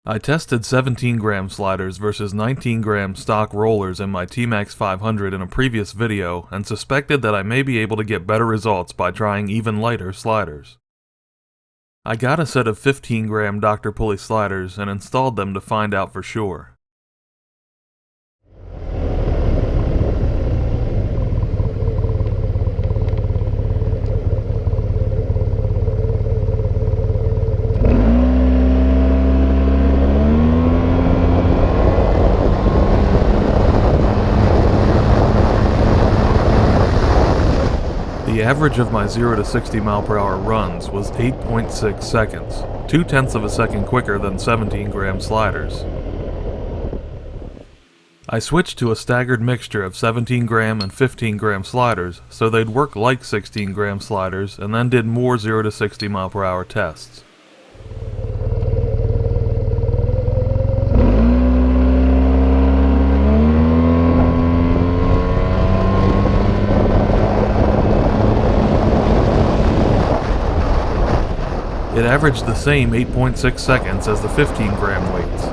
I tested 17-gram sliders versus 19-gram stock rollers in my TMAX 500 in a previous video and suspected that I may be able to get better results by trying even lighter sliders. I got a set of 15-gram Dr. Pulley sliders and installed them to find out for sure. The average of my 0 to 60 mph runs was 8.6 seconds, 0.2 of a second quicker than 17-gram sliders. I switched to a staggered mixture of 17-gram and 15-gram sliders so they'd work like 16-gram sliders, and then did more 0 to 60 mph tests. It averaged the same 8.6 seconds as the 15-gram weights.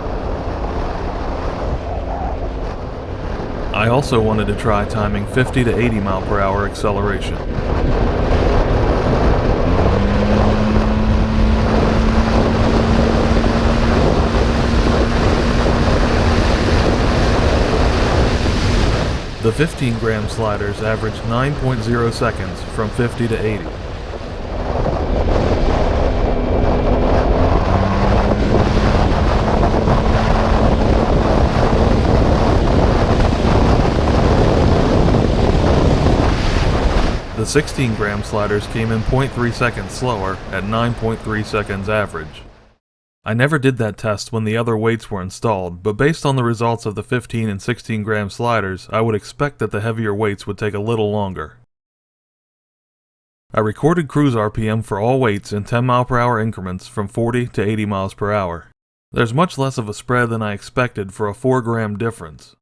I also wanted to try timing 50 to 80 mph acceleration. The 15-gram sliders averaged 9.0 seconds from 50 to 80. The 16-gram sliders came in 0.3 seconds slower at 9.3 seconds average. I never did that test when the other weights were installed, but based on the results of the 15 and 16-gram sliders, I would expect that the heavier weights would take a little longer. I recorded cruise RPM for all weights in 10 mph increments from 40 to 80 mph. There's much less of a spread than I expected for a 4-gram difference.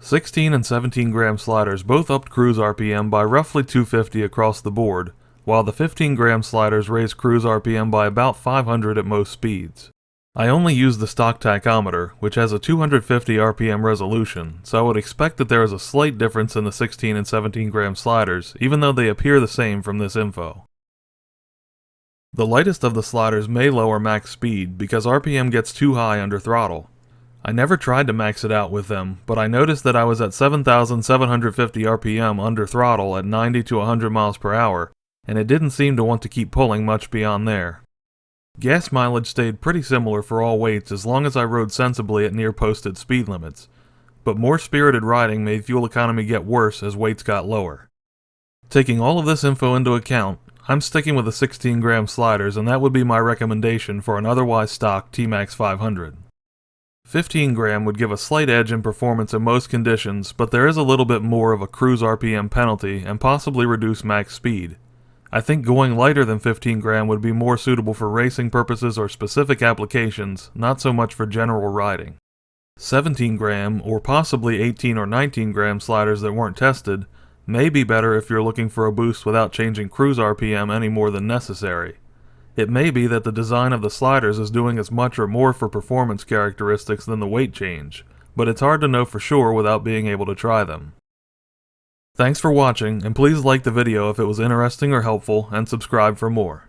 16 and 17-gram sliders both upped cruise RPM by roughly 250 across the board, while the 15-gram sliders raised cruise RPM by about 500 at most speeds. I only used the stock tachometer, which has a 250 RPM resolution, so I would expect that there is a slight difference in the 16 and 17-gram sliders, even though they appear the same from this info. The lightest of the sliders may lower max speed because RPM gets too high under throttle. I never tried to max it out with them, but I noticed that I was at 7,750 RPM under throttle at 90 to 100 mph, and it didn't seem to want to keep pulling much beyond there. Gas mileage stayed pretty similar for all weights as long as I rode sensibly at near posted speed limits, but more spirited riding made fuel economy get worse as weights got lower. Taking all of this info into account, I'm sticking with the 16-gram sliders, and that would be my recommendation for an otherwise stock TMAX 500. 15-gram would give a slight edge in performance in most conditions, but there is a little bit more of a cruise RPM penalty and possibly reduce max speed. I think going lighter than 15-gram would be more suitable for racing purposes or specific applications, not so much for general riding. 17-gram, or possibly 18 or 19-gram sliders that weren't tested, may be better if you're looking for a boost without changing cruise RPM any more than necessary. It may be that the design of the sliders is doing as much or more for performance characteristics than the weight change, but it's hard to know for sure without being able to try them. Thanks for watching, and please like the video if it was interesting or helpful, and subscribe for more.